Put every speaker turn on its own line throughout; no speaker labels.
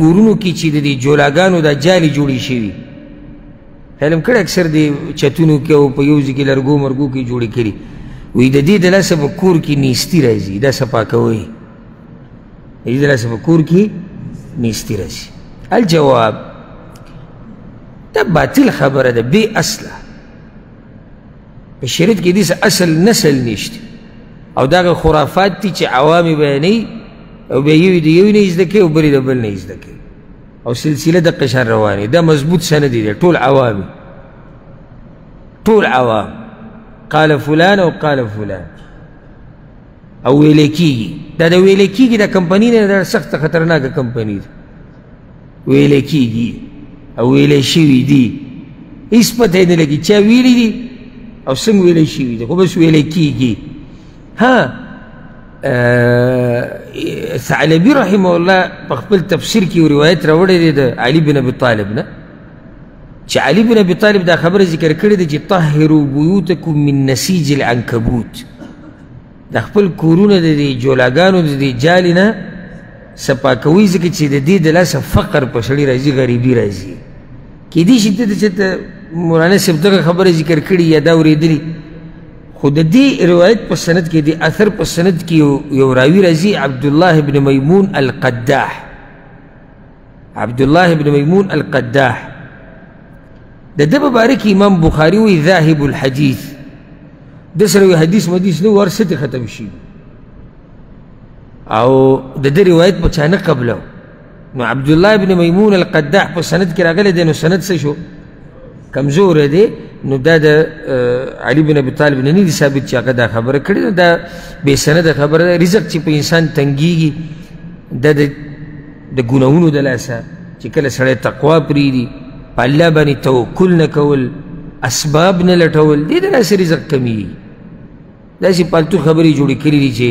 کورونو کې چې د دې جولاګانو دا جالې جوړې شوي علم کړی اکثر دې چتونو کې او په یو ځای کې لرګو مرګو کې جوړې کړي وایي د دې د لاسه په کور کې نیستي راځي دا صفا کوئ د دې د لاسه په کور کې نیستي راځي الجواب دا باطل خبره ده بې اصله په شریعت کې دې اصل نسل نشته او دغه خرافات دي چې عوام یې بیانوي او بیا یو د یو نه زده کوي او بل د بل نه زده کوي او سلسله دقه شان روانې دا مضبوط سند دی ټول عوامي ټول عوام قال فلان او قال فلان او ویلې کېږي دا د ویلې کېږي دا کمپني نه دا سخته خطرناکه کمپني ده ویلې کېږي او ویلې شوي دي هېڅ پته یې نه لګي چا ویلي دي او څنګه ویلې شوي دي خو بس ویلې کېږي ها ثعلبي رحمه الله په خپل تفسیر کې یو روایت راوړی دی د علي بن ابي طالب نه چې علي بن ابي طالب دا خبره ذکر کړې ده چې طهروا بيوتكم من نسيج العنكبوت د خپل کورونه د دې جولاګانو د دې جالې نه صفا کوئ ځکه چې د دې د لاسه فقر په سړي راځي غریبي راځي کیدای شي ته چېرته مولانا صاحب دغه خبره ذکر کړي یا دا اورېدلي خو د دې روایت په سند کې د اثر په سند کې یو راوي راځي عبدالله بن میمون القداح عبدالله بن میمون القداح د ده په باره کې امام بخاري وایي ذاهب الحدیث ده سره یو حدیث مدیث نه ورسته ختم شي او د ده روایت په چا نه قبله نو عبدالله بن میمون القداح په سند کې راغلی دی نو سند څه شو کمزوره دی نو دا د علي بن ابي طالب نه دی ثابت چې هغه دا خبره کړې نو دا بې سنده خبره ده رزق چې په انسان تنګېږي دا د ګناهونو د لاسه چې کله سړی تقوا پرېږدي په الله باندې توکل نه کول اسباب نه لټول دې د لاسه رزق کمیږي داسې پالتو خبرې جوړې کړي دي چې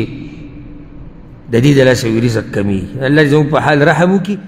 د دې د لاسه رزق کمیږي الله دې زموږ په حال رحم وکړي